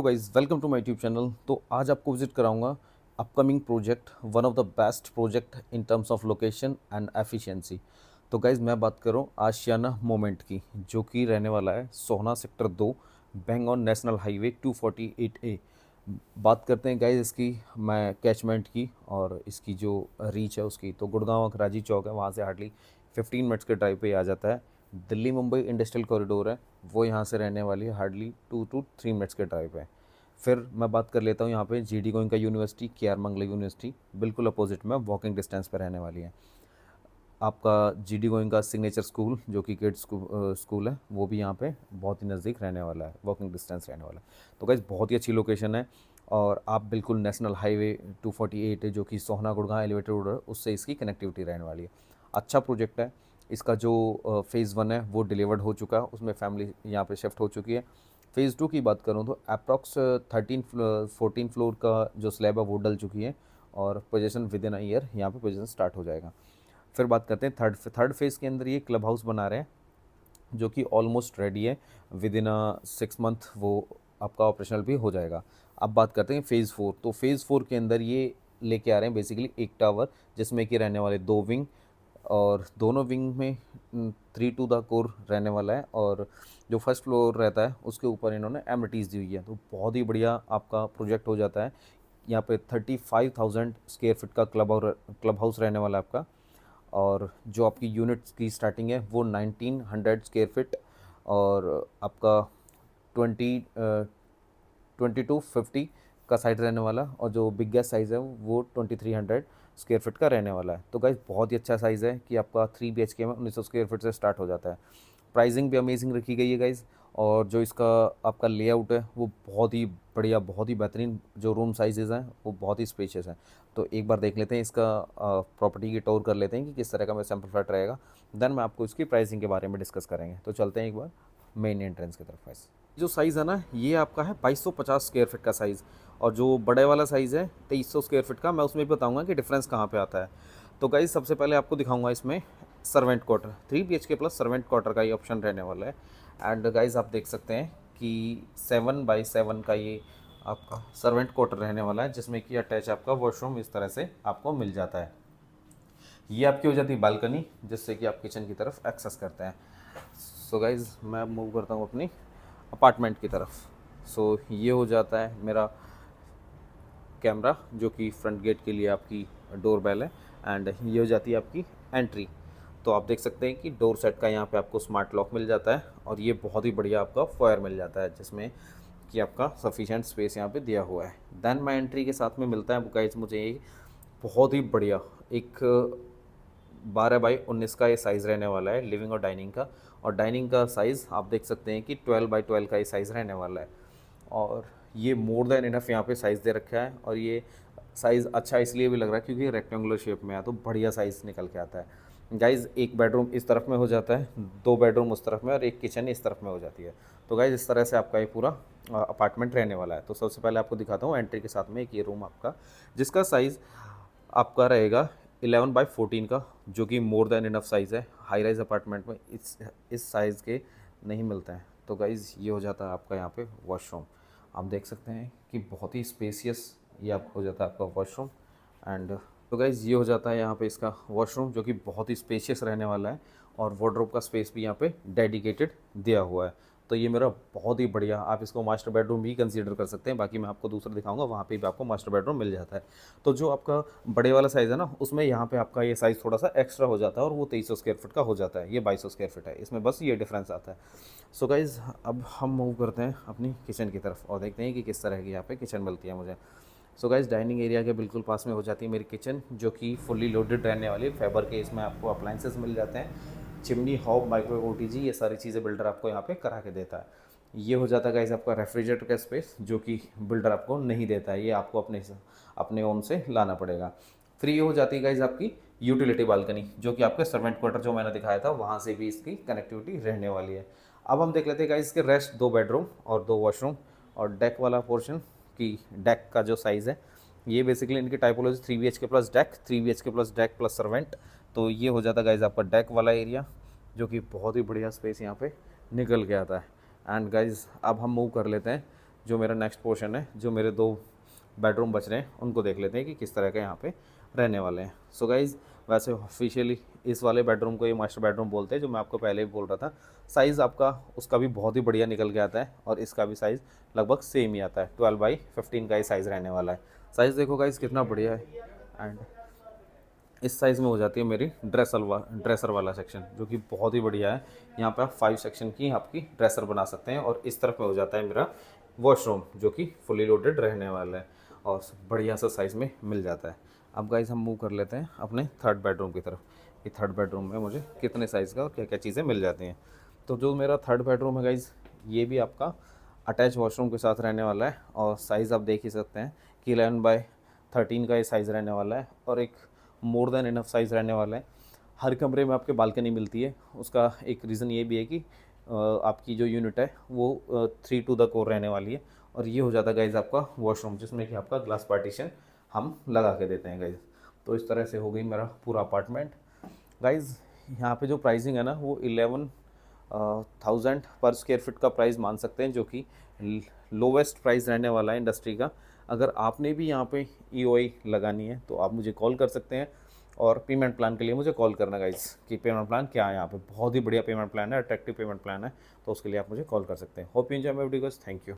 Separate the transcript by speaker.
Speaker 1: तो guys welcome to my YouTube channel. तो आज आपको विजिट कराऊंगा upcoming project, one of the best project in terms of location and efficiency. तो guys मैं बात कर रहा हूँ आशियाना मोमेंट की, जो कि रहने वाला है सोहना सेक्टर 2, बेंगोन नेशनल हाईवे 248A। बात करते हैं गाइज इसकी मैं कैचमेंट की और इसकी जो रीच है उसकी। तो गुड़गांव खराजी चौक है, वहाँ से हार्डली 15 मिनट्स के ड्राइव पे आ जाता है। दिल्ली मुंबई इंडस्ट्रियल कॉरिडोर है, वो यहाँ से रहने वाली है हार्डली 2 to 3 मिनट्स के ड्राइव पे। फिर मैं बात कर लेता हूँ यहाँ पे जीडी गोइंका यूनिवर्सिटी, के आर मंगला यूनिवर्सिटी, बिल्कुल अपोजिट में वॉकिंग डिस्टेंस पर रहने वाली है। आपका जीडी गोइंका सिग्नेचर स्कूल, जो कि किड्स स्कूल है, वो भी यहाँ पे बहुत ही नज़दीक रहने वाला है, वॉकिंग डिस्टेंस रहने वाला है। तो गाइस बहुत ही अच्छी लोकेशन है और आप बिल्कुल नेशनल हाईवे 248 है, जो कि सोहना गुड़गांव एलिवेटेड रोड है, उससे इसकी कनेक्टिविटी रहने वाली है। अच्छा प्रोजेक्ट है। इसका जो फ़ेज़ 1 है वो डिलीवर्ड हो चुका है, उसमें फैमिली यहाँ पे शिफ्ट हो चुकी है। फ़ेज़ 2 की बात करूँ तो अप्रॉक्स 14 फ्लोर का जो स्लैब है वो डल चुकी है और position with in a year यहाँ पे पोजीशन स्टार्ट हो जाएगा। फिर बात करते हैं थर्ड फेज़ के अंदर ये क्लब हाउस बना रहे हैं, जो कि ऑलमोस्ट रेडी है। विद इन 6 मंथ वो आपका ऑपरेशनल भी हो जाएगा। अब बात करते हैं फ़ेज़ 4। तो फ़ेज़ 4 के अंदर ये लेके आ रहे हैं बेसिकली एक टावर, जिसमें कि रहने वाले 2 विंग, और दोनों विंग में 3 to द कोर रहने वाला है। और जो फर्स्ट फ्लोर रहता है उसके ऊपर इन्होंने एमिनिटीज़ दी हुई है। तो बहुत ही बढ़िया आपका प्रोजेक्ट हो जाता है। यहाँ पे 35,000 स्क्वायर फीट का क्लब हाउस रहने वाला है आपका। और जो आपकी यूनिट्स की स्टार्टिंग है वो 1900 स्क्वायर फीट और आपका 2250 का साइज रहने वाला, और जो बिगेस्ट साइज़ है वो 2300 स्क्वायर फीट का रहने वाला है। तो गाइज बहुत ही अच्छा साइज़ है कि आपका 3 BHK में 1900 स्क्वायर फीट से स्टार्ट हो जाता है। प्राइसिंग भी अमेजिंग रखी गई है गाइज। और जो इसका आपका लेआउट है वो बहुत ही बढ़िया, बहुत ही बेहतरीन। जो रूम साइजेज़ हैं वो बहुत ही स्पेशियस हैं। तो एक बार देख लेते हैं इसका प्रॉपर्टी की टूर कर लेते हैं कि किस तरह का मैं सैम्पल फ्लैट रहेगा। देन मैं आपको इसकी प्राइसिंग के बारे में डिस्कस करेंगे। तो चलते हैं एक बार मेन एंट्रेंस की तरफ। गाइस जो साइज़ है ना, ये आपका है 2250 स्क्वायर फीट का साइज़, और जो बड़े वाला साइज़ है 2300 स्क्वायर फीट का। मैं उसमें भी बताऊंगा कि डिफरेंस कहाँ पे आता है। तो गाइस सबसे पहले आपको दिखाऊंगा इसमें servant quarter, 3 BHK plus servant quarter का ये ऑप्शन रहने वाला है। एंड गाइस आप देख सकते हैं कि 7x7 का ये आपका सर्वेंट क्वार्टर रहने वाला है, जिसमें कि अटैच आपका वॉशरूम इस तरह से आपको मिल जाता है। ये आपकी हो जाती है बालकनी, जिससे कि आप किचन की तरफ एक्सेस करते हैं। सो गाइज़ मैं मूव करता हूँ अपनी अपार्टमेंट की तरफ। सो ये हो जाता है मेरा कैमरा, जो कि फ्रंट गेट के लिए आपकी डोर बेल है। एंड ये हो जाती है आपकी एंट्री। तो आप देख सकते हैं कि डोर सेट का यहाँ पे आपको स्मार्ट लॉक मिल जाता है, और ये बहुत ही बढ़िया आपका फॉयर मिल जाता है, जिसमें कि आपका सफिशिएंट स्पेस यहाँ पे दिया हुआ है। देन मैं एंट्री के साथ में मिलता है गाइस मुझे ये बहुत ही बढ़िया एक 12x19 का ये साइज़ रहने वाला है लिविंग और डाइनिंग का। और डाइनिंग का साइज़ आप देख सकते हैं कि 12x12 का ये साइज़ रहने वाला है। और ये मोर देन इनफ यहाँ पे साइज़ दे रखा है, और ये साइज़ अच्छा इसलिए भी लग रहा है क्योंकि रेक्टेंगुलर शेप में है, तो बढ़िया साइज़ निकल के आता है। गाइज़ एक बेडरूम इस तरफ में हो जाता है, 2 बेडरूम उस तरफ में, और एक किचन इस तरफ में हो जाती है। तो गाइज़ इस तरह से आपका ये पूरा अपार्टमेंट रहने वाला है। तो सबसे पहले आपको दिखाता हूँ एंट्री के साथ में एक ये रूम आपका, जिसका साइज़ आपका रहेगा 11x14 का, जो कि मोर देन इनफ साइज़ है। हाई राइज अपार्टमेंट में इस साइज़ के नहीं मिलते हैं। तो गाइज़ ये हो जाता है आपका यहाँ पे वॉशरूम। आप देख सकते हैं कि बहुत ही स्पेसियस ये आपको हो जाता है आपका वॉशरूम। एंड तो गाइज़ ये हो जाता है यहाँ पे इसका वॉशरूम, जो कि बहुत ही स्पेशियस रहने वाला है, और वार्डरोब का स्पेस भी यहाँ पे डेडिकेटेड दिया हुआ है। तो ये मेरा बहुत ही बढ़िया, आप इसको मास्टर बेडरूम भी कंसीडर कर सकते हैं। बाकी मैं आपको दूसरा दिखाऊंगा, वहाँ पे भी आपको मास्टर बेडरूम मिल जाता है। तो जो आपका बड़े वाला साइज़ है ना, उसमें यहाँ पे आपका ये साइज़ थोड़ा सा एक्स्ट्रा हो जाता है, और वो 2300 स्क्वायर फीट का हो जाता है, ये 2200 स्क्वायर फीट है, इसमें बस ये डिफरेंस आता है। सो गाइज़ अब हम मूव करते हैं अपनी किचन की तरफ और देखते हैं कि किस तरह की यहाँ पे किचन मिलती है मुझे। सो गाइज़ डाइनिंग एरिया के बिल्कुल पास में हो जाती है मेरी किचन, जो कि फुल्ली लोडेड रहने वाली है। फाइबर के इसमें आपको अप्लाइंसेस मिल जाते हैं, चिमनी, हॉब, माइक्रोवेव, ओटीजी, ये सारी चीज़ें बिल्डर आपको यहाँ पे करा के देता है। ये हो जाता है गाइज़ आपका रेफ्रिजरेटर का स्पेस, जो कि बिल्डर आपको नहीं देता है, ये आपको अपने ओन से लाना पड़ेगा। फिर ये हो जाती है गाइज़ आपकी यूटिलिटी बालकनी, जो कि आपके सर्वेंट क्वार्टर जो मैंने दिखाया था वहाँ से भी इसकी कनेक्टिविटी रहने वाली है। अब हम देख लेते हैं गाइज़ इसके रेस्ट 2 बेडरूम और 2 वॉशरूम और डेक वाला पोर्शन की। डेक का जो साइज़ है, ये बेसिकली इनकी typology 3 BHK plus deck, 3 BHK plus deck plus servant. तो ये हो जाता है गाइज़ आपका डेक वाला एरिया, जो कि बहुत ही बढ़िया स्पेस यहाँ पे निकल के आता है। एंड गाइज़ अब हम मूव कर लेते हैं जो मेरा नेक्स्ट पोर्शन है, जो मेरे 2 बेडरूम बच रहे हैं, उनको देख लेते हैं कि किस तरह के यहाँ पे रहने वाले हैं। सो गाइज़, वैसे ऑफिशियली इस वाले बेडरूम को ये मास्टर बेडरूम बोलते हैं, जो मैं आपको पहले भी बोल रहा था। साइज़ आपका उसका भी बहुत ही बढ़िया निकल के आता है और इसका भी साइज़ लगभग सेम ही आता है। 12/15 का ही साइज़ रहने वाला है। साइज़ देखो गाइज़ कितना बढ़िया है। एंड इस साइज़ में हो जाती है मेरी ड्रेसर वाला सेक्शन, जो कि बहुत ही बढ़िया है। यहाँ पे आप 5 सेक्शन की आपकी ड्रेसर बना सकते हैं। और इस तरफ में हो जाता है मेरा वॉशरूम, जो कि फुली लोडेड रहने वाला है और बढ़िया सा साइज़ में मिल जाता है। अब गाइज़ हम मूव कर लेते हैं अपने थर्ड बेडरूम की तरफ, कि थर्ड बेडरूम में मुझे कितने साइज़ का और क्या क्या चीज़ें मिल जाती हैं। तो जो मेरा थर्ड बेडरूम है गाइज़, ये भी आपका अटैच वॉशरूम के साथ रहने वाला है और साइज़ आप देख ही सकते हैं कि 11/13 का ये साइज़ रहने वाला है और एक मोर देन इनफ साइज़ रहने वाला है। हर कमरे में आपके बालकनी मिलती है। उसका एक रीज़न ये भी है कि आपकी जो यूनिट है वो 3 टू द कोर रहने वाली है। और ये हो जाता है गाइज़ आपका वॉशरूम, जिसमें कि आपका ग्लास पार्टीशन हम लगा के देते हैं गाइज़। तो इस तरह से हो गई मेरा पूरा अपार्टमेंट। गाइज़, यहाँ पे जो प्राइसिंग है ना, वो 11,000 पर स्क्वायर फीट का प्राइस मान सकते हैं, जो कि लोवेस्ट प्राइस रहने वाला है इंडस्ट्री का। अगर आपने भी यहाँ पे ईओआई लगानी है तो आप मुझे कॉल कर सकते हैं। और पेमेंट प्लान के लिए मुझे कॉल करना गाइस, कि पेमेंट प्लान क्या है। यहाँ पे बहुत ही बढ़िया पेमेंट प्लान है, अट्रैक्टिव पेमेंट प्लान है, तो उसके लिए आप मुझे कॉल कर सकते हैं। Hope you enjoy my video guys, thank you.